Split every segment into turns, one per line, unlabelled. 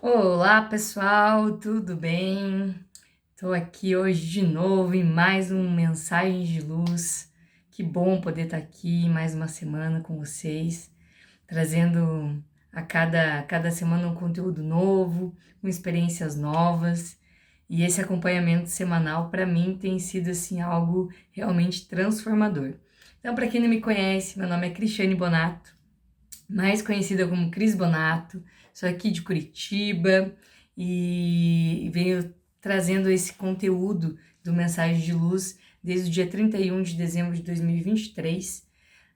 Olá, pessoal, tudo bem? Estou aqui hoje de novo em mais um Mensagem de Luz. Que bom poder estar aqui mais uma semana com vocês, trazendo a cada semana um conteúdo novo, com experiências novas. E esse acompanhamento semanal para mim tem sido assim algo realmente transformador. Então, para quem não me conhece, meu nome é Cristiane Bonato, mais conhecida como Cris Bonato, sou aqui de Curitiba e venho trazendo esse conteúdo do Mensagem de Luz desde o dia 31 de dezembro de 2023,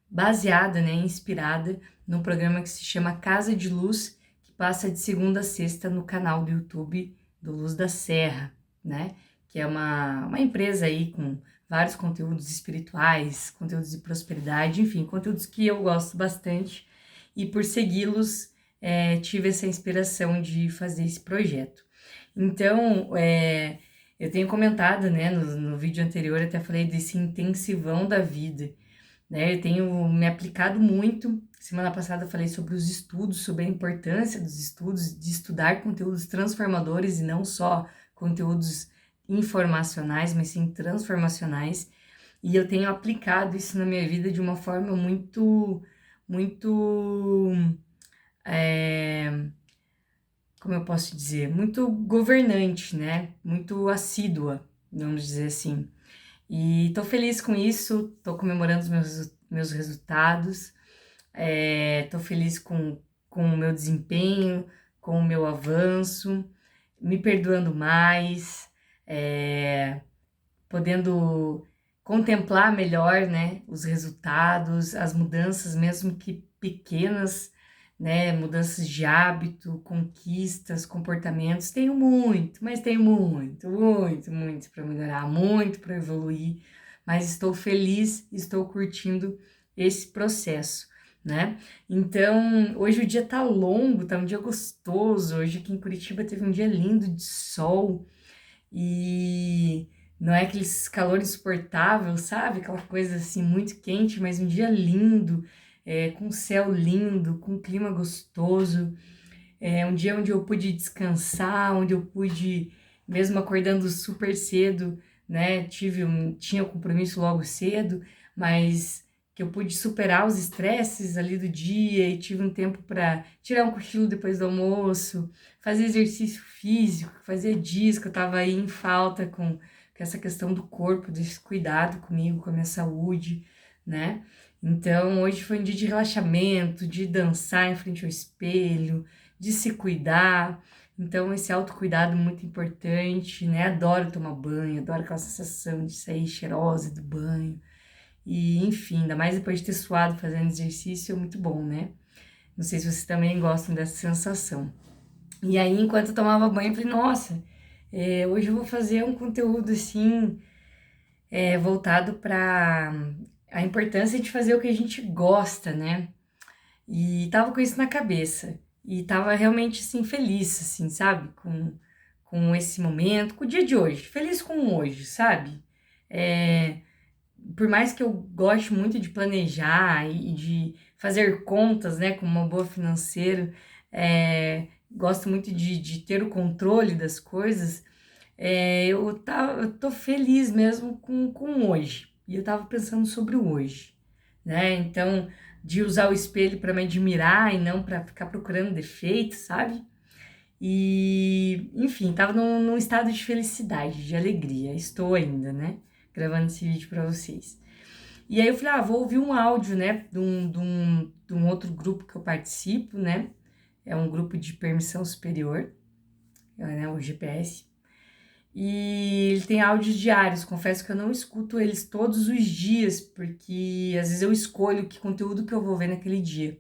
baseada, inspirada num programa que se chama Casa de Luz, que passa de segunda a sexta no canal do YouTube do Luz da Serra, né? Que é uma empresa aí com vários conteúdos espirituais, conteúdos de prosperidade, enfim, conteúdos que eu gosto bastante e por segui-los tive essa inspiração de fazer esse projeto. Então, eu tenho comentado, né, no vídeo anterior, até falei desse intensivão da vida, né? Eu tenho me aplicado muito. Semana passada eu falei sobre os estudos, sobre a importância dos estudos, de estudar conteúdos transformadores e não só conteúdos informacionais, mas sim transformacionais. E eu tenho aplicado isso na minha vida de uma forma muito, é, como eu posso dizer, muito governante, né? Muito assídua, vamos dizer assim. E tô feliz com isso, tô comemorando os meus resultados, tô feliz com o meu desempenho, com o meu avanço, me perdoando mais, podendo contemplar melhor, né, os resultados, as mudanças, mesmo que pequenas, né, mudanças de hábito, conquistas, comportamentos. Tenho muito, mas tenho muito para melhorar, muito para evoluir, mas estou feliz, estou curtindo esse processo, né? Então, hoje o dia tá longo, tá um dia gostoso. Hoje aqui em Curitiba teve um dia lindo de sol e não é aquele calor insuportável, sabe? Aquela coisa assim muito quente, mas um dia lindo, com céu lindo, com clima gostoso. É um dia onde eu pude descansar, onde eu pude, mesmo acordando super cedo, né? Tinha um compromisso logo cedo, mas que eu pude superar os estresses ali do dia e tive um tempo para tirar um cochilo depois do almoço, fazer exercício físico, fazia dias que eu estava aí em falta com essa questão do corpo, desse cuidado comigo, com a minha saúde, né? Então, hoje foi um dia de relaxamento, de dançar em frente ao espelho, de se cuidar. Então, esse autocuidado é muito importante, né? Adoro tomar banho, adoro aquela sensação de sair cheirosa do banho. E, enfim, ainda mais depois de ter suado fazendo exercício, é muito bom, né? Não sei se vocês também gostam dessa sensação. E aí, enquanto eu tomava banho, eu falei, nossa, hoje eu vou fazer um conteúdo assim, voltado para a importância de fazer o que a gente gosta, né? E tava com isso na cabeça. E tava realmente, assim, feliz, assim, sabe? Com esse momento, com o dia de hoje. Feliz com o hoje, sabe? É, por mais que eu goste muito de planejar e de fazer contas, né? Com uma boa financeira, gosto muito de ter o controle das coisas, eu tô feliz mesmo com hoje. E eu tava pensando sobre o hoje, né? Então, de usar o espelho para me admirar e não para ficar procurando defeitos, sabe? E, enfim, tava num estado de felicidade, de alegria. Estou ainda, né? Gravando esse vídeo para vocês. E aí eu falei, vou ouvir um áudio, né? De um outro grupo que eu participo, né? É um grupo de permissão superior, né? O GPS. E ele tem áudios diários, confesso que eu não escuto eles todos os dias, porque às vezes eu escolho que conteúdo que eu vou ver naquele dia.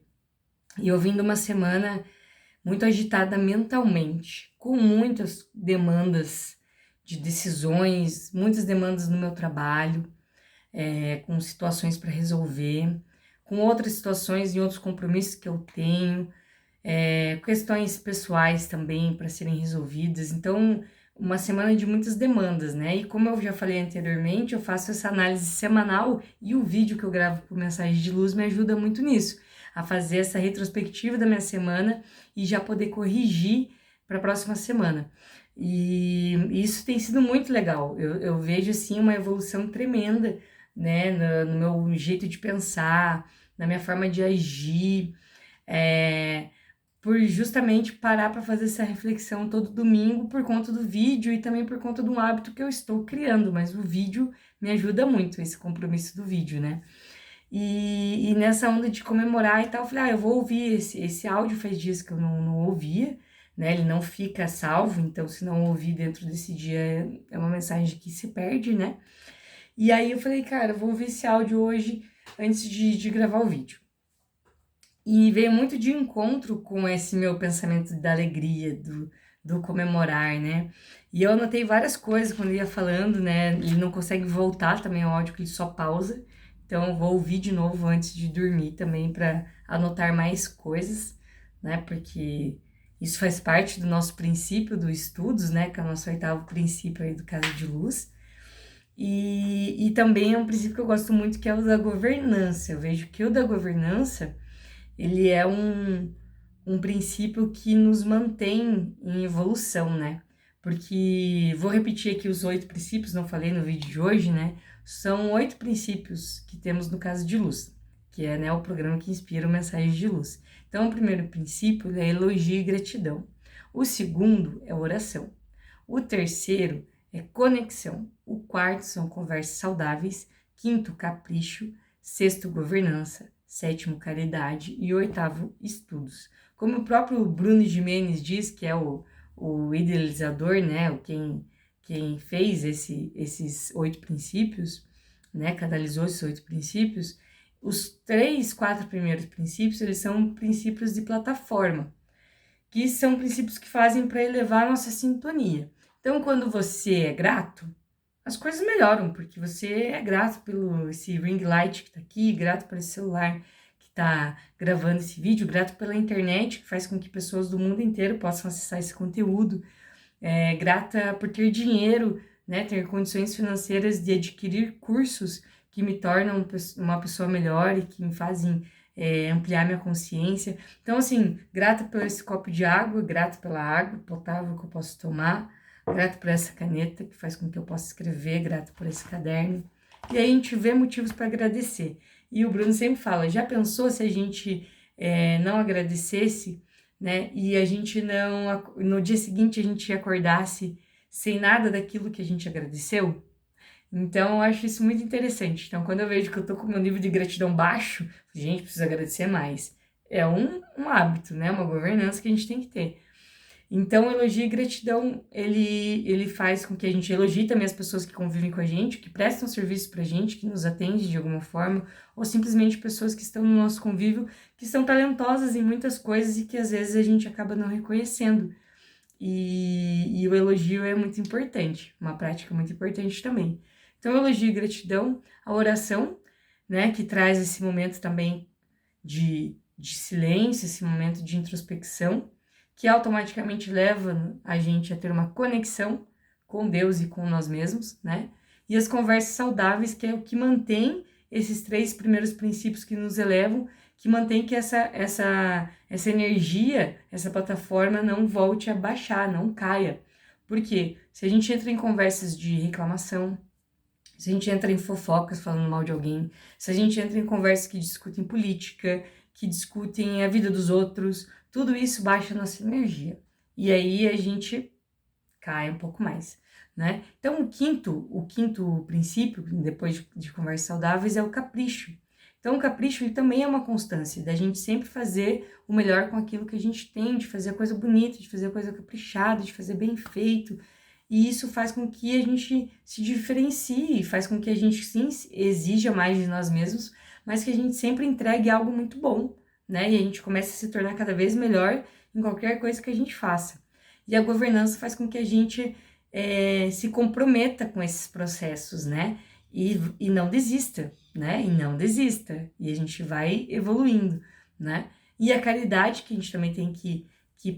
E eu vim de uma semana muito agitada mentalmente, com muitas demandas de decisões, muitas demandas no meu trabalho, com situações para resolver, com outras situações e outros compromissos que eu tenho, questões pessoais também para serem resolvidas. Então, uma semana de muitas demandas, né? E como eu já falei anteriormente, eu faço essa análise semanal e o vídeo que eu gravo por Mensagem de Luz me ajuda muito nisso, a fazer essa retrospectiva da minha semana e já poder corrigir, para a próxima semana. E isso tem sido muito legal. Eu vejo, assim, uma evolução tremenda, né, no meu jeito de pensar, na minha forma de agir, é, por justamente parar para fazer essa reflexão todo domingo por conta do vídeo e também por conta de um hábito que eu estou criando, mas o vídeo me ajuda muito, esse compromisso do vídeo, né? E nessa onda de comemorar e tal, eu falei, eu vou ouvir esse áudio, faz dias que eu não ouvia, né? Ele não fica salvo, então se não ouvir dentro desse dia é uma mensagem que se perde, né? E aí eu falei, cara, eu vou ouvir esse áudio hoje antes de gravar o vídeo. E veio muito de encontro com esse meu pensamento da alegria, do comemorar, né? E eu anotei várias coisas quando ia falando, né? Ele não consegue voltar também ao áudio, que ele só pausa. Então, eu vou ouvir de novo antes de dormir também para anotar mais coisas, né? Porque isso faz parte do nosso princípio do estudos, né? Que é o nosso 8º princípio aí do Casa de Luz. E também é um princípio que eu gosto muito, que é o da governança. Eu vejo que o da governança ele é um princípio que nos mantém em evolução, né? Porque, vou repetir aqui os 8 princípios, não falei no vídeo de hoje, né? São 8 princípios que temos no Casa de Luz, que é, né, o programa que inspira o Mensagens de Luz. Então, o primeiro princípio é elogio e gratidão. O segundo é oração. O terceiro é conexão. O quarto são conversas saudáveis. Quinto, capricho. Sexto, governança. Sétimo, caridade. E oitavo, estudos. Como o próprio Bruno Gimenez diz, que é o idealizador, né? Quem fez esses 8 princípios, né? Canalizou esses 8 princípios. Os 3, 4 primeiros princípios, eles são princípios de plataforma, que são princípios que fazem para elevar a nossa sintonia. Então, quando você é grato, as coisas melhoram, porque você é grato pelo esse ring light que tá aqui, grato por esse celular que tá gravando esse vídeo, grato pela internet, que faz com que pessoas do mundo inteiro possam acessar esse conteúdo, grata por ter dinheiro, né, ter condições financeiras de adquirir cursos que me tornam uma pessoa melhor e que me fazem ampliar minha consciência. Então, assim, grata por esse copo de água, grata pela água potável que eu posso tomar, grato por essa caneta que faz com que eu possa escrever, grato por esse caderno. E aí a gente vê motivos para agradecer. E o Bruno sempre fala, já pensou se a gente não agradecesse, né? E a gente não, no dia seguinte a gente acordasse sem nada daquilo que a gente agradeceu? Então, eu acho isso muito interessante. Então, quando eu vejo que eu tô com o meu nível de gratidão baixo, gente, preciso agradecer mais. É um hábito, né? Uma governança que a gente tem que ter. Então, elogio e gratidão, ele faz com que a gente elogie também as pessoas que convivem com a gente, que prestam serviço pra gente, que nos atendem de alguma forma, ou simplesmente pessoas que estão no nosso convívio, que são talentosas em muitas coisas e que às vezes a gente acaba não reconhecendo. E o elogio é muito importante, uma prática muito importante também. Então, elogio e gratidão, a oração, né, que traz esse momento também de silêncio, esse momento de introspecção, que automaticamente leva a gente a ter uma conexão com Deus e com nós mesmos, né? E as conversas saudáveis, que é o que mantém esses 3 primeiros princípios que nos elevam, que mantém que essa energia, essa plataforma não volte a baixar, não caia. Por quê? Se a gente entra em conversas de reclamação, se a gente entra em fofocas falando mal de alguém, se a gente entra em conversas que discutem política, que discutem a vida dos outros, tudo isso baixa a nossa energia. E aí a gente cai um pouco mais, né? Então, o quinto princípio, depois de conversas saudáveis, é o capricho. Então, o capricho ele também é uma constância, da gente sempre fazer o melhor com aquilo que a gente tem, de fazer a coisa bonita, de fazer a coisa caprichada, de fazer bem feito. E isso faz com que a gente se diferencie, faz com que a gente, sim, exija mais de nós mesmos, mas que a gente sempre entregue algo muito bom, né? E a gente comece a se tornar cada vez melhor em qualquer coisa que a gente faça. E a governança faz com que a gente se comprometa com esses processos, né? E não desista, né? E não desista. E a gente vai evoluindo, né? E a caridade, que a gente também tem que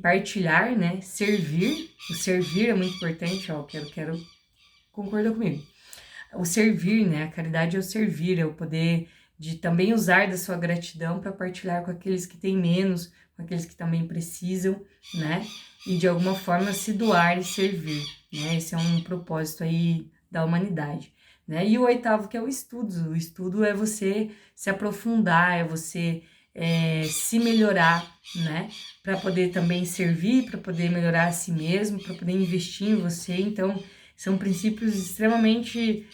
partilhar, né? Servir. O servir é muito importante, ó. Quero concordar comigo. O servir, né? A caridade é o servir, é o poder de também usar da sua gratidão para partilhar com aqueles que têm menos, com aqueles que também precisam, né? E de alguma forma se doar e servir, né? Esse é um propósito aí da humanidade, né? E o oitavo, que é o estudo. O estudo é você se aprofundar, é você se melhorar, né? Para poder também servir, para poder melhorar a si mesmo, para poder investir em você. Então, são princípios extremamente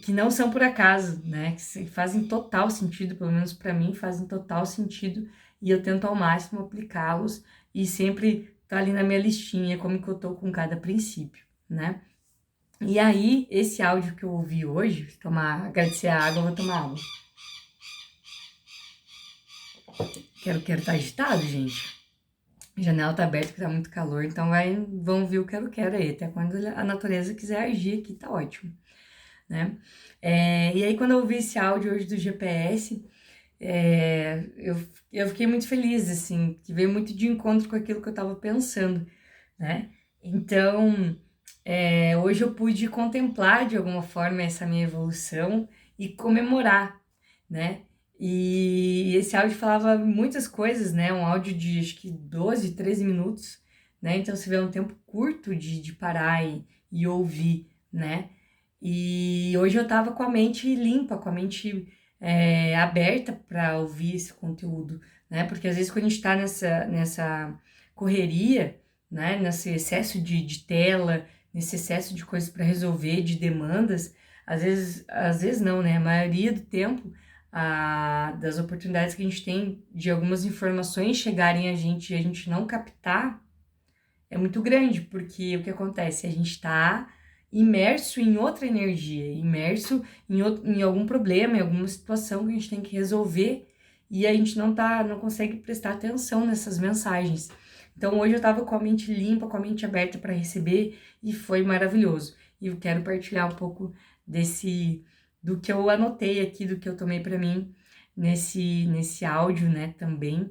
que não são por acaso, né? Que fazem total sentido, pelo menos para mim, fazem total sentido, e eu tento ao máximo aplicá-los e sempre tá ali na minha listinha como que eu tô com cada princípio, né? E aí, esse áudio que eu ouvi hoje, agradecer a água, eu vou tomar água. Quero tá agitado, gente. A janela tá aberta que tá muito calor, então vão ver o quero aí, até quando a natureza quiser agir aqui, tá ótimo, né? E aí, quando eu ouvi esse áudio hoje do GPS, eu fiquei muito feliz, assim, que veio muito de encontro com aquilo que eu tava pensando, né? Então, hoje eu pude contemplar de alguma forma essa minha evolução e comemorar, né? E esse áudio falava muitas coisas, né? Um áudio de acho que 12, 13 minutos, né? Então você vê um tempo curto de parar e ouvir, né? E hoje eu tava com a mente limpa, com a mente aberta para ouvir esse conteúdo, né? Porque às vezes quando a gente tá nessa correria, né? Nesse excesso de tela, nesse excesso de coisas para resolver, de demandas, às vezes não, né? A maioria do tempo, das oportunidades que a gente tem de algumas informações chegarem a gente e a gente não captar, é muito grande, porque o que acontece? A gente está imerso em outra energia, imerso em algum problema, em alguma situação que a gente tem que resolver e a gente não consegue prestar atenção nessas mensagens. Então hoje eu estava com a mente limpa, com a mente aberta para receber e foi maravilhoso. E eu quero partilhar um pouco do que eu anotei aqui, do que eu tomei para mim nesse áudio, né, também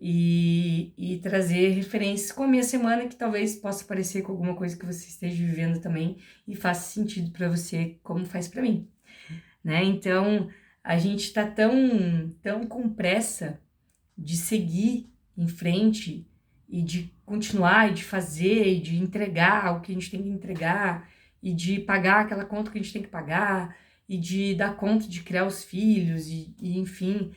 e trazer referências com a minha semana que talvez possa parecer com alguma coisa que você esteja vivendo também e faça sentido para você como faz para mim, né? Então, a gente está tão com pressa de seguir em frente e de continuar e de fazer e de entregar o que a gente tem que entregar e de pagar aquela conta que a gente tem que pagar e de dar conta de criar os filhos e enfim,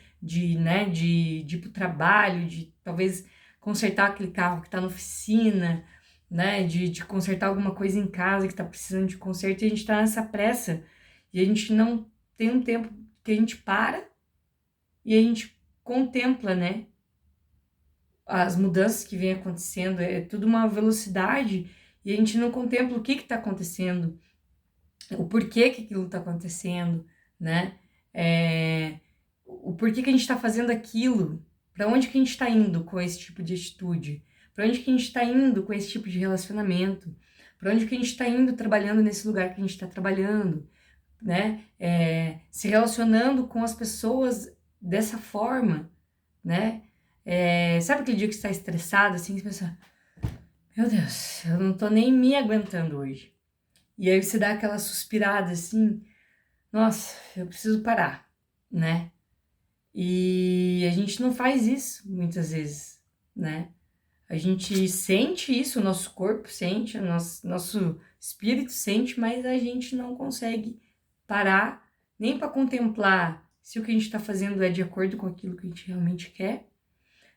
né, de ir pro trabalho, de talvez consertar aquele carro que tá na oficina, né, de consertar alguma coisa em casa que tá precisando de conserto, e a gente tá nessa pressa e a gente não tem um tempo que a gente para e a gente contempla, né, as mudanças que vêm acontecendo, é tudo uma velocidade e a gente não contempla o que está acontecendo, o porquê que aquilo está acontecendo, né? O porquê que a gente está fazendo aquilo, para onde que a gente está indo com esse tipo de atitude, para onde que a gente está indo com esse tipo de relacionamento, para onde que a gente está indo trabalhando nesse lugar que a gente está trabalhando, né? Se relacionando com as pessoas dessa forma, né? Sabe aquele dia que você está estressado, assim, você pensa, meu Deus, eu não tô nem me aguentando hoje. E aí você dá aquela suspirada, assim, nossa, eu preciso parar, né? E a gente não faz isso muitas vezes, né? A gente sente isso, o nosso corpo sente, o nosso espírito sente, mas a gente não consegue parar nem para contemplar se o que a gente está fazendo é de acordo com aquilo que a gente realmente quer,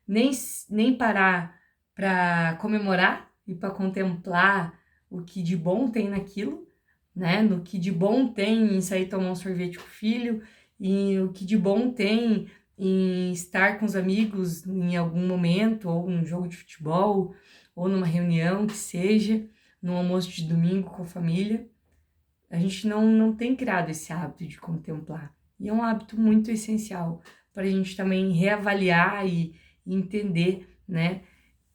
nem parar para comemorar e para contemplar o que de bom tem naquilo, né? No que de bom tem em sair tomar um sorvete com o filho, e o que de bom tem em estar com os amigos em algum momento, ou num jogo de futebol, ou numa reunião que seja, num almoço de domingo com a família. A gente não tem criado esse hábito de contemplar. E é um hábito muito essencial para a gente também reavaliar e entender, né?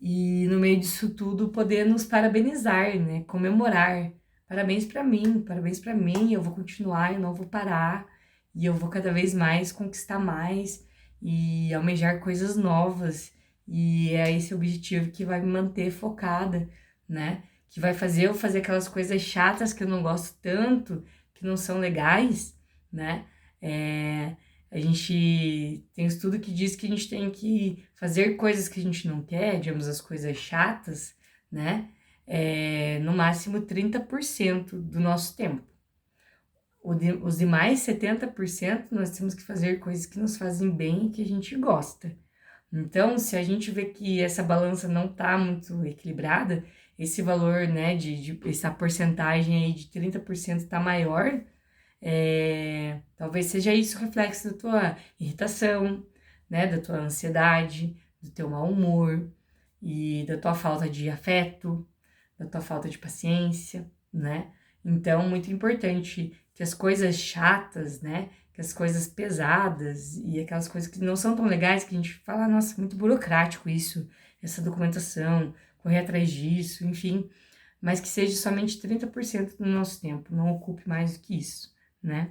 E no meio disso tudo poder nos parabenizar, né? Comemorar. Parabéns para mim, eu vou continuar, eu não vou parar e eu vou cada vez mais conquistar mais e almejar coisas novas. E é esse objetivo que vai me manter focada, né? Que vai fazer eu fazer aquelas coisas chatas que eu não gosto tanto, que não são legais, né? A gente tem um estudo que diz que a gente tem que fazer coisas que a gente não quer, digamos, as coisas chatas, né? No máximo 30% do nosso tempo. Os demais 70% nós temos que fazer coisas que nos fazem bem e que a gente gosta. Então, se a gente vê que essa balança não está muito equilibrada, esse valor, né, essa porcentagem aí de 30% está maior, talvez seja isso reflexo da tua irritação, né, da tua ansiedade, do teu mau humor e da tua falta de afeto, da tua falta de paciência, né? Então, muito importante que as coisas chatas, né, que as coisas pesadas e aquelas coisas que não são tão legais, que a gente fala, nossa, muito burocrático isso, essa documentação, correr atrás disso, enfim, mas que seja somente 30% do nosso tempo, não ocupe mais do que isso, né?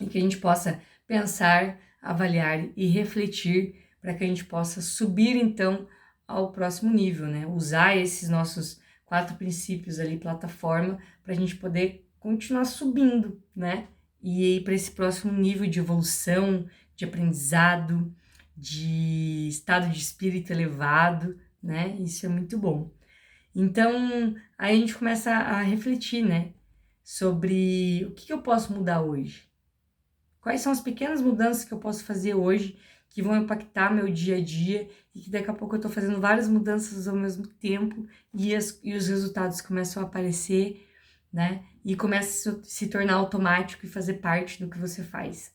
E que a gente possa pensar, avaliar e refletir para que a gente possa subir, então, ao próximo nível, né? Usar esses nossos 4 princípios ali, plataforma, para a gente poder continuar subindo, né? E ir para esse próximo nível de evolução, de aprendizado, de estado de espírito elevado, né? Isso é muito bom. Então, aí a gente começa a refletir, né? Sobre o que eu posso mudar hoje. Quais são as pequenas mudanças que eu posso fazer hoje que vão impactar meu dia a dia e que daqui a pouco eu tô fazendo várias mudanças ao mesmo tempo e os resultados começam a aparecer, né? E começa a se tornar automático e fazer parte do que você faz.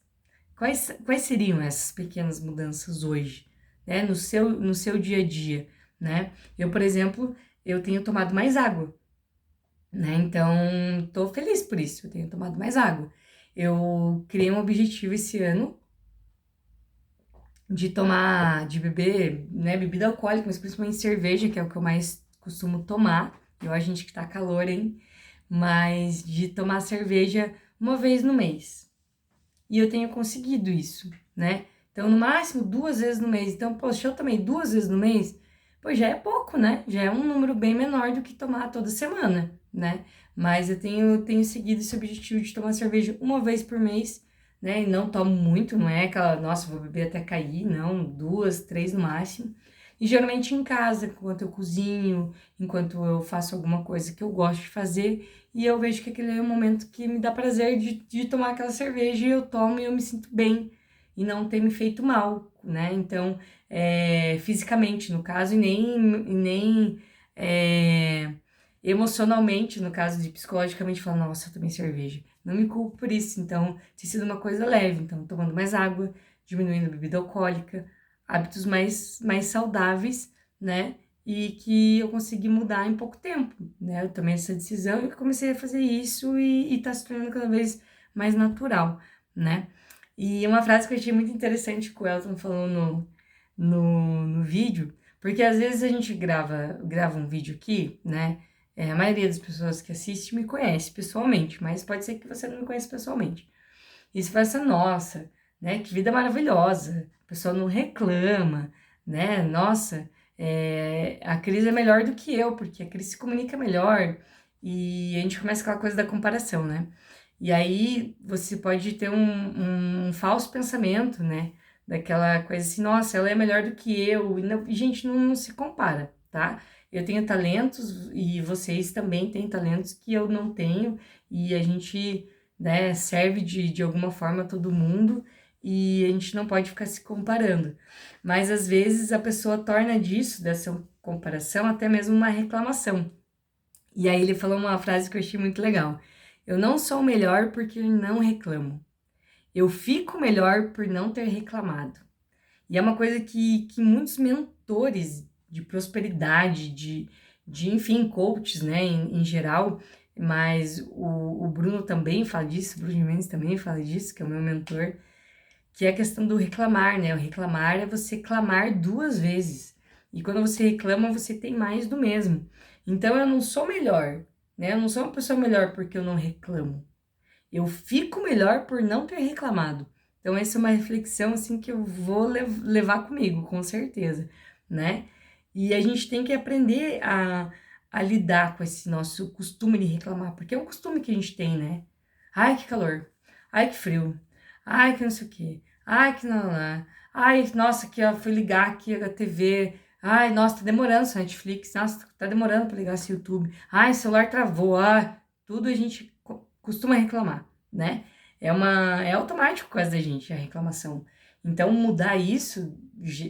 Quais seriam essas pequenas mudanças hoje, né? No seu dia a dia, né? Eu, por exemplo, eu tenho tomado mais água, né? Então, tô feliz por isso, eu tenho tomado mais água. Eu criei um objetivo esse ano de beber, né, bebida alcoólica, mas principalmente cerveja, que é o que eu mais costumo tomar. E hoje a gente que tá calor, hein? Mas de tomar cerveja uma vez no mês. E eu tenho conseguido isso, né? Então, no máximo 2 vezes no mês. Então, poxa, eu tomei 2 vezes no mês, pois já é pouco, né? Já é um número bem menor do que tomar toda semana, né? Mas eu tenho seguido esse objetivo de tomar cerveja uma vez por mês, né? E não tomo muito, não é aquela, nossa, vou beber até cair, não, 2, 3 no máximo. E geralmente em casa, enquanto eu cozinho, enquanto eu faço alguma coisa que eu gosto de fazer, e eu vejo que aquele é um momento que me dá prazer de tomar aquela cerveja e eu tomo e eu me sinto bem e não ter me feito mal, né? Então, fisicamente, no caso, e nem emocionalmente, no caso de psicologicamente, falar, nossa, eu tomei cerveja. Não me culpo por isso, então tem sido uma coisa leve. Então, tomando mais água, diminuindo a bebida alcoólica, hábitos mais saudáveis, né? E que eu consegui mudar em pouco tempo, né? Eu tomei essa decisão e comecei a fazer isso e tá se tornando cada vez mais natural, né? E uma frase que eu achei muito interessante que o Elton falou no vídeo, porque às vezes a gente grava um vídeo aqui, né? A maioria das pessoas que assiste me conhece pessoalmente, mas pode ser que você não me conheça pessoalmente. E você fala assim, nossa, né? Que vida maravilhosa, a pessoa não reclama, né? Nossa, a Cris é melhor do que eu, porque a Cris se comunica melhor. E a gente começa aquela coisa da comparação, né? E aí você pode ter um falso pensamento, né? Daquela coisa assim, nossa, ela é melhor do que eu. E gente, não se compara, tá? Eu tenho talentos e vocês também têm talentos que eu não tenho. E a gente, né, serve de alguma forma a todo mundo. E a gente não pode ficar se comparando. Mas às vezes a pessoa torna disso, dessa comparação, até mesmo uma reclamação. E aí ele falou uma frase que eu achei muito legal. Eu não sou melhor porque eu não reclamo. Eu fico melhor por não ter reclamado. E é uma coisa que muitos mentores de prosperidade, enfim, coaches, né, em geral, mas o Bruno também fala disso, o Bruno Mendes também fala disso, que é o meu mentor, que é a questão do reclamar, né? O reclamar é você clamar 2 vezes. E quando você reclama, você tem mais do mesmo. Então eu não sou melhor, né? Eu não sou uma pessoa melhor porque eu não reclamo. Eu fico melhor por não ter reclamado. Então essa é uma reflexão assim que eu vou levar comigo, com certeza, né? E a gente tem que aprender a lidar com esse nosso costume de reclamar, porque é um costume que a gente tem, né? Ai, que calor. Ai, que frio. Ai, que não sei o quê. Ai, que não, não. Ai, nossa, que eu fui ligar aqui a TV. Ai, nossa, tá demorando essa Netflix. Nossa, tá demorando pra ligar esse YouTube. Ai, o celular travou. Ah, tudo a gente costuma reclamar, né? É automático por causa da gente a reclamação. Então, mudar isso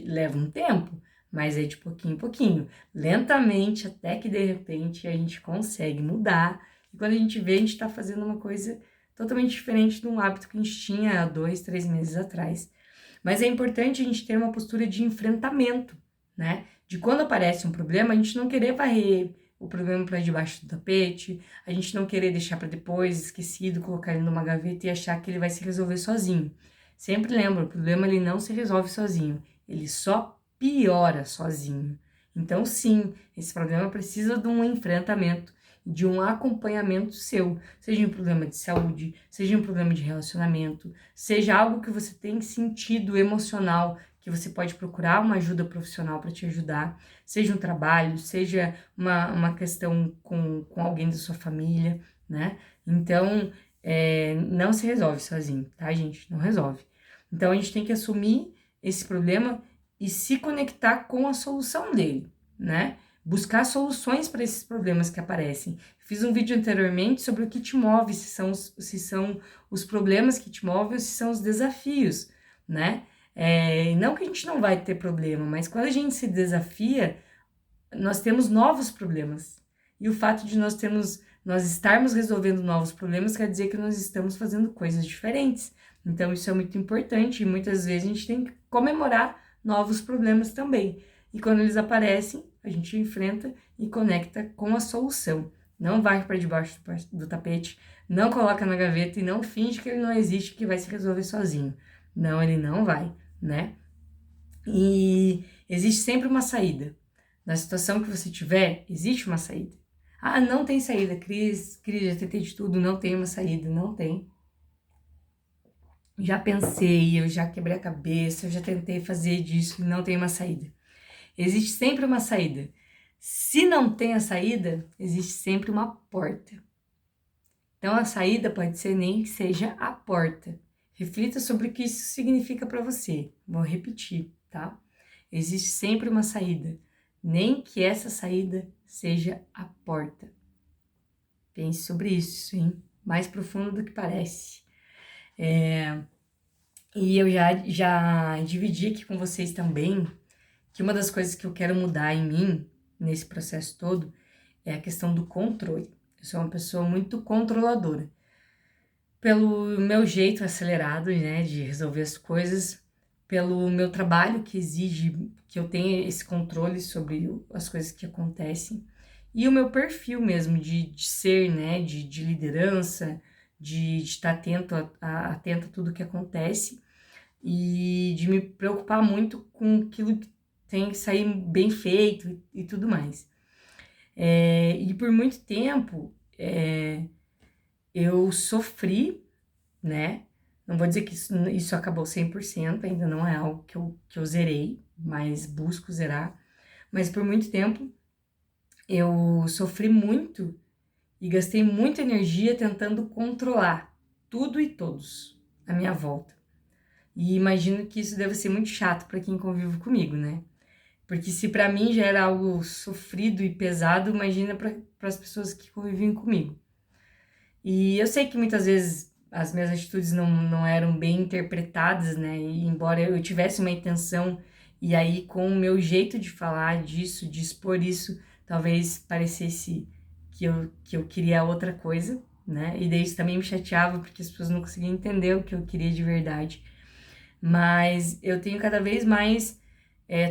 leva um tempo, mas é de pouquinho em pouquinho. Lentamente, até que de repente a gente consegue mudar. E quando a gente vê, a gente tá fazendo uma coisa totalmente diferente de um hábito que a gente tinha há 2, 3 meses atrás. Mas é importante a gente ter uma postura de enfrentamento, né? De quando aparece um problema, a gente não querer varrer o problema para debaixo do tapete, a gente não querer deixar para depois, esquecido, colocar ele numa gaveta e achar que ele vai se resolver sozinho. Sempre lembra, o problema ele não se resolve sozinho, ele só piora sozinho. Então, sim, esse problema precisa de um enfrentamento, de um acompanhamento seu, seja um problema de saúde, seja um problema de relacionamento, seja algo que você tem sentido emocional, que você pode procurar uma ajuda profissional para te ajudar, seja um trabalho, seja uma questão com alguém da sua família, né? Então, não se resolve sozinho, tá, gente? Não resolve. Então, a gente tem que assumir esse problema e se conectar com a solução dele, né? Buscar soluções para esses problemas que aparecem. Fiz um vídeo anteriormente sobre o que te move, se são os problemas que te movem ou se são os desafios, né? Não que a gente não vai ter problema, mas quando a gente se desafia, nós temos novos problemas. E o fato de nós estarmos resolvendo novos problemas quer dizer que nós estamos fazendo coisas diferentes. Então, isso é muito importante e muitas vezes a gente tem que comemorar novos problemas também. E quando eles aparecem, a gente enfrenta e conecta com a solução. Não vai para debaixo do tapete, não coloca na gaveta e não finge que ele não existe, que vai se resolver sozinho. Não, ele não vai, né? E existe sempre uma saída. Na situação que você tiver, existe uma saída. Ah, não tem saída, Cris, já tentei de tudo, não tem uma saída, não tem. Já pensei, eu já quebrei a cabeça, eu já tentei fazer disso, não tem uma saída. Existe sempre uma saída. Se não tem a saída, existe sempre uma porta. Então a saída pode ser nem que seja a porta. Reflita sobre o que isso significa para você. Vou repetir, tá? Existe sempre uma saída, nem que essa saída seja a porta. Pense sobre isso, hein? Mais profundo do que parece. E eu já dividi aqui com vocês também que uma das coisas que eu quero mudar em mim, nesse processo todo, é a questão do controle. Eu sou uma pessoa muito controladora. Pelo meu jeito acelerado, né, de resolver as coisas, pelo meu trabalho que exige que eu tenha esse controle sobre as coisas que acontecem, e o meu perfil mesmo de ser, né, de liderança, de estar atento a tudo que acontece e de me preocupar muito com aquilo que tem que sair bem feito e tudo mais. E por muito tempo eu sofri, né? Não vou dizer que isso acabou 100%, ainda não é algo que eu zerei, mas busco zerar. Mas por muito tempo eu sofri muito e gastei muita energia tentando controlar tudo e todos à minha volta. E imagino que isso deve ser muito chato para quem convive comigo, né? Porque se para mim já era algo sofrido e pesado, imagina para as pessoas que convivem comigo. E eu sei que muitas vezes as minhas atitudes não eram bem interpretadas, né? E embora eu tivesse uma intenção, e aí com o meu jeito de falar disso, de expor isso, talvez parecesse que eu queria outra coisa, né? E daí isso também me chateava, porque as pessoas não conseguiam entender o que eu queria de verdade. Mas eu tenho cada vez mais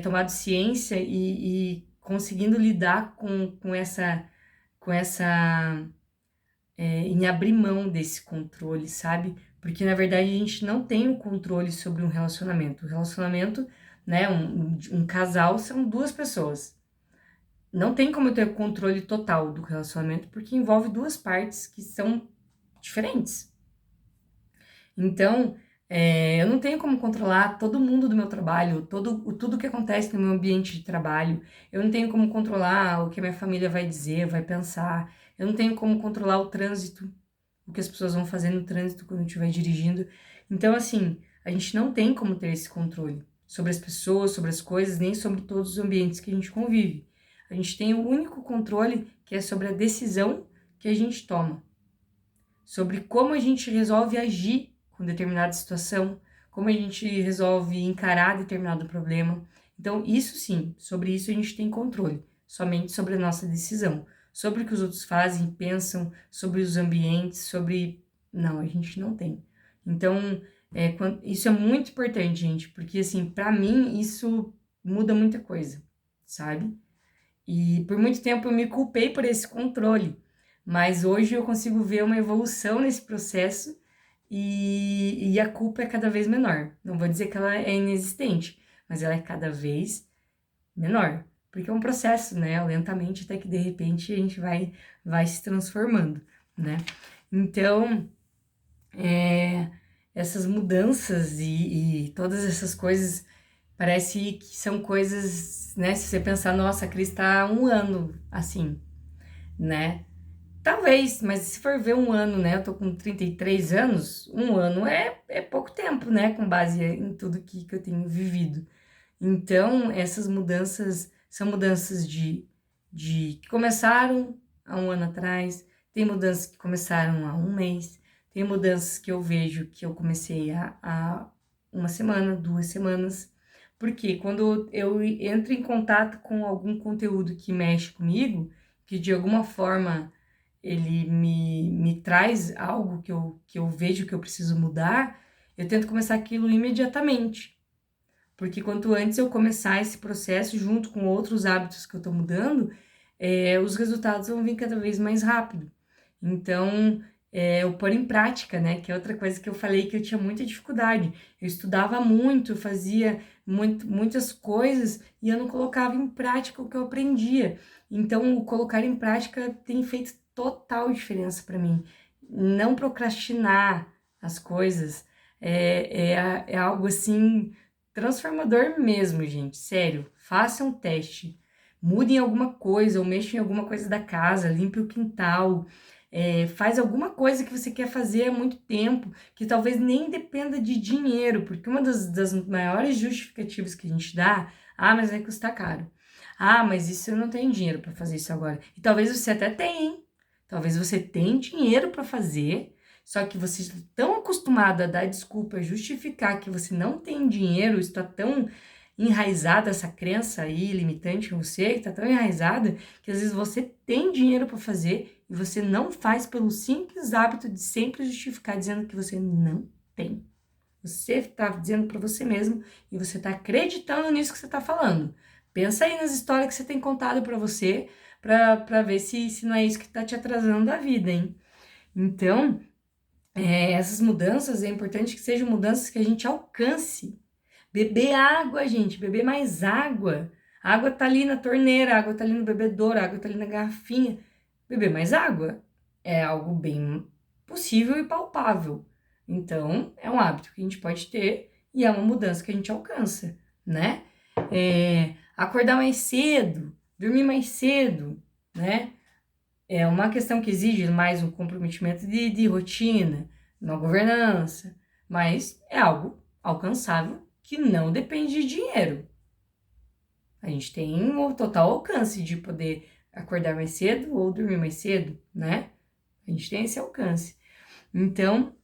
tomado ciência e conseguindo lidar com essa em abrir mão desse controle, sabe? Porque na verdade a gente não tem o controle sobre um relacionamento. O relacionamento, né, um casal são duas pessoas. Não tem como eu ter o controle total do relacionamento, porque envolve duas partes que são diferentes. Então, eu não tenho como controlar todo mundo do meu trabalho, tudo que acontece no meu ambiente de trabalho. Eu não tenho como controlar o que a minha família vai dizer, vai pensar. Eu não tenho como controlar o trânsito, o que as pessoas vão fazer no trânsito quando eu estiver dirigindo. Então, assim, a gente não tem como ter esse controle sobre as pessoas, sobre as coisas, nem sobre todos os ambientes que a gente convive. A gente tem o único controle que é sobre a decisão que a gente toma, sobre como a gente resolve agir com determinada situação, como a gente resolve encarar determinado problema. Então, isso sim, sobre isso a gente tem controle, somente sobre a nossa decisão. Sobre o que os outros fazem, pensam, sobre os ambientes, sobre... Não, a gente não tem. Então, isso é muito importante, gente, porque, assim, para mim, isso muda muita coisa, sabe? E por muito tempo eu me culpei por esse controle, mas hoje eu consigo ver uma evolução nesse processo e a culpa é cada vez menor. Não vou dizer que ela é inexistente, mas ela é cada vez menor, porque é um processo, né? Lentamente, até que de repente a gente vai se transformando, né? Então, essas mudanças e todas essas coisas parece que são coisas, né? Se você pensar, nossa, a Cris tá há um ano assim, né? Talvez, mas se for ver um ano, né? Eu tô com 33 anos, um ano é pouco tempo, né? Com base em tudo que eu tenho vivido. Então, essas mudanças são mudanças que começaram há um ano atrás, tem mudanças que começaram há um mês, tem mudanças que eu vejo que eu comecei há uma semana, 2 semanas, porque quando eu entro em contato com algum conteúdo que mexe comigo, que de alguma forma ele me traz algo que eu vejo que eu preciso mudar, eu tento começar aquilo imediatamente. Porque quanto antes eu começar esse processo junto com outros hábitos que eu tô mudando, os resultados vão vir cada vez mais rápido. Então, eu pôr em prática, né? Que é outra coisa que eu falei que eu tinha muita dificuldade. Eu estudava muito, fazia muitas coisas e eu não colocava em prática o que eu aprendia. Então, o colocar em prática tem feito total diferença para mim. Não procrastinar as coisas é algo assim transformador mesmo, gente. Sério, faça um teste. Mude em alguma coisa, ou mexa em alguma coisa da casa, limpe o quintal, faz alguma coisa que você quer fazer há muito tempo, que talvez nem dependa de dinheiro, porque uma das maiores justificativas que a gente dá, mas vai custar caro. Mas isso eu não tenho dinheiro para fazer isso agora. E talvez você até tenha, hein? Talvez você tenha dinheiro para fazer, só que você está tão acostumado a dar desculpa, a justificar que você não tem dinheiro, está tão enraizada essa crença aí limitante em você, está tão enraizada que às vezes você tem dinheiro para fazer e você não faz pelo simples hábito de sempre justificar dizendo que você não tem. Você está dizendo para você mesmo e você está acreditando nisso que você está falando. Pensa aí nas histórias que você tem contado para você, para ver se não é isso que está te atrasando a vida, hein? Então, essas mudanças, é importante que sejam mudanças que a gente alcance. Beber água, gente, beber mais água. A água tá ali na torneira, a água tá ali no bebedouro, a água tá ali na garrafinha. Beber mais água é algo bem possível e palpável. Então, é um hábito que a gente pode ter e é uma mudança que a gente alcança, né? Acordar mais cedo, dormir mais cedo, né? É uma questão que exige mais um comprometimento de rotina, uma governança, mas é algo alcançável que não depende de dinheiro. A gente tem o total alcance de poder acordar mais cedo ou dormir mais cedo, né? A gente tem esse alcance. Então,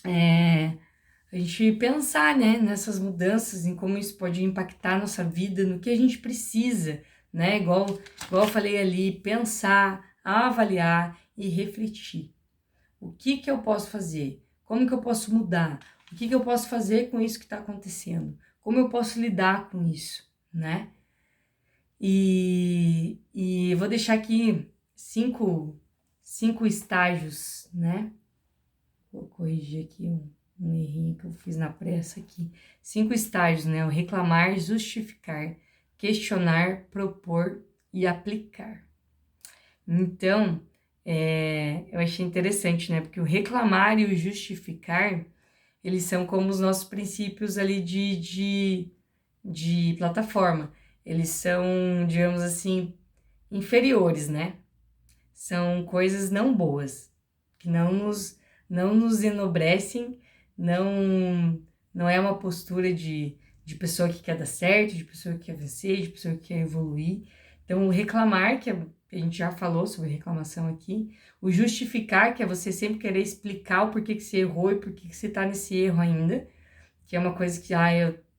a gente pensar, né, nessas mudanças, em como isso pode impactar a nossa vida, no que a gente precisa, né? Igual eu falei ali, pensar, avaliar e refletir. O que eu posso fazer? Como que eu posso mudar? O que eu posso fazer com isso que está acontecendo? Como eu posso lidar com isso, né? E vou deixar aqui cinco estágios, né? Vou corrigir aqui um errinho que eu fiz na pressa aqui. 5 estágios, né? O reclamar, justificar, questionar, propor e aplicar. Então, eu achei interessante, né? Porque o reclamar e o justificar, eles são como os nossos princípios ali de plataforma. Eles são, digamos assim, inferiores, né? São coisas não boas, que não nos enobrecem, não não é uma postura de pessoa que quer dar certo, de pessoa que quer vencer, de pessoa que quer evoluir. Então, o reclamar, que a gente já falou sobre reclamação aqui, o justificar, que é você sempre querer explicar o porquê que você errou e porquê que você tá nesse erro ainda, que é uma coisa que,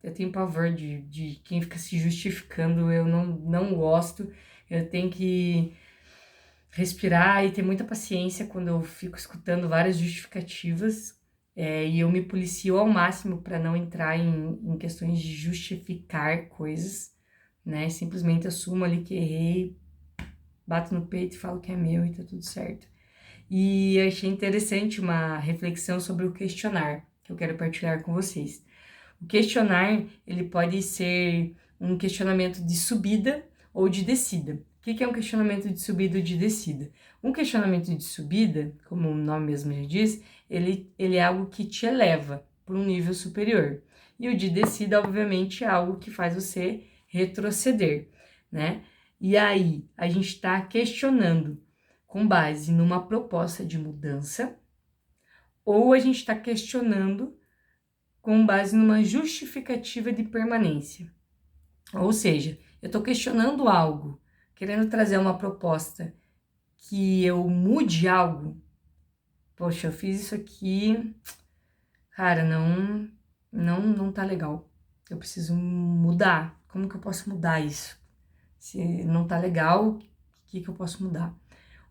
eu tenho pavor de quem fica se justificando, eu não gosto, eu tenho que respirar e ter muita paciência quando eu fico escutando várias justificativas, e eu me policio ao máximo para não entrar em questões de justificar coisas, né? Simplesmente assumo ali que errei, bato no peito e falo que é meu e tá tudo certo. E achei interessante uma reflexão sobre o questionar, que eu quero partilhar com vocês. O questionar, ele pode ser um questionamento de subida ou de descida. O que é um questionamento de subida ou de descida? Um questionamento de subida, como o nome mesmo já diz, ele é algo que te eleva para um nível superior. E o de descida, obviamente, é algo que faz você retroceder, né? E aí, a gente está questionando com base numa proposta de mudança, ou a gente está questionando com base numa justificativa de permanência. Ou seja, eu estou questionando algo, querendo trazer uma proposta que eu mude algo. Poxa, eu fiz isso aqui, cara, não tá legal. Eu preciso mudar. Como que eu posso mudar isso? Se não tá legal, o que eu posso mudar?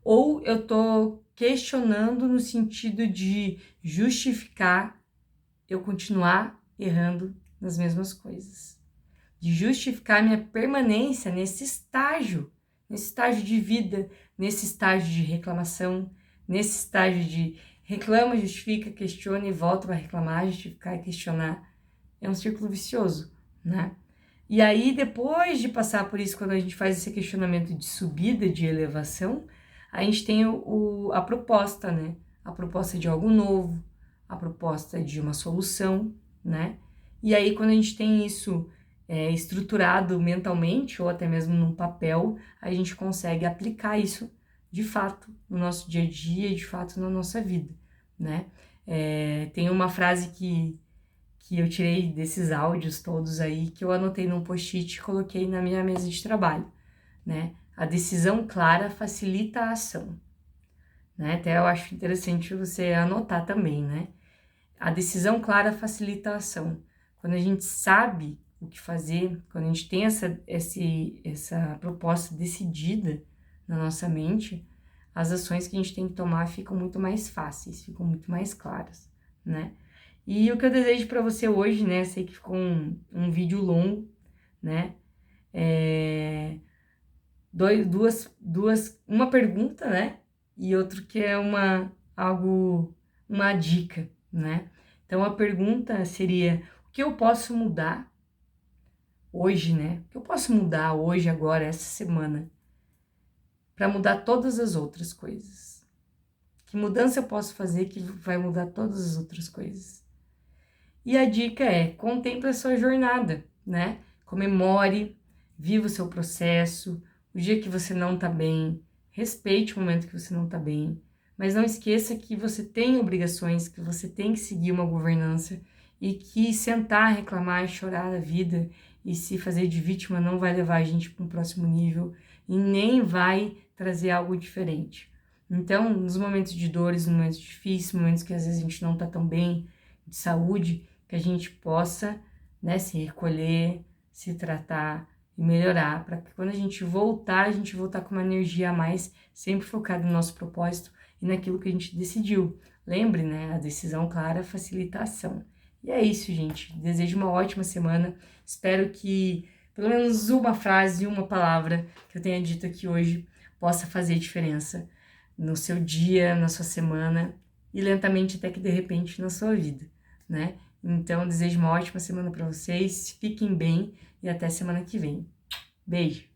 Ou eu tô questionando no sentido de justificar eu continuar errando nas mesmas coisas, de justificar minha permanência nesse estágio de vida, nesse estágio de reclamação, nesse estágio de reclama, justifica, questiona e volta para reclamar, justificar e questionar. É um círculo vicioso, né? E aí, depois de passar por isso, quando a gente faz esse questionamento de subida, de elevação, a gente tem a proposta, né? A proposta de algo novo, a proposta de uma solução, né? E aí, quando a gente tem isso estruturado mentalmente, ou até mesmo num papel, a gente consegue aplicar isso de fato no nosso dia a dia, de fato na nossa vida, né? Tem uma frase que eu tirei desses áudios todos aí, que eu anotei num post-it e coloquei na minha mesa de trabalho, né? A decisão clara facilita a ação, né? Até eu acho interessante você anotar também, né? A decisão clara facilita a ação. Quando a gente sabe o que fazer, quando a gente tem essa proposta decidida na nossa mente, as ações que a gente tem que tomar ficam muito mais fáceis, ficam muito mais claras, né? E o que eu desejo para você hoje, né? Sei que ficou um vídeo longo, né? Uma pergunta, né? E outro que é uma dica, né? Então a pergunta seria: o que eu posso mudar hoje, né? O que eu posso mudar hoje, agora, essa semana, para mudar todas as outras coisas? Que mudança eu posso fazer que vai mudar todas as outras coisas? E a dica é: contemple a sua jornada, né? Comemore, viva o seu processo. O dia que você não tá bem, respeite o momento que você não tá bem. Mas não esqueça que você tem obrigações, que você tem que seguir uma governança e que sentar, reclamar, chorar da vida e se fazer de vítima não vai levar a gente para um próximo nível e nem vai trazer algo diferente. Então, nos momentos de dores, nos momentos difíceis, momentos que às vezes a gente não tá tão bem de saúde, que a gente possa, né, se recolher, se tratar e melhorar, para que quando a gente voltar com uma energia a mais, sempre focada no nosso propósito e naquilo que a gente decidiu. Lembre, né, a decisão clara facilita a ação. E é isso, gente. Desejo uma ótima semana. Espero que pelo menos uma frase, uma palavra que eu tenha dito aqui hoje possa fazer diferença no seu dia, na sua semana e lentamente até que de repente na sua vida, né? Então, desejo uma ótima semana para vocês, fiquem bem e até semana que vem. Beijo!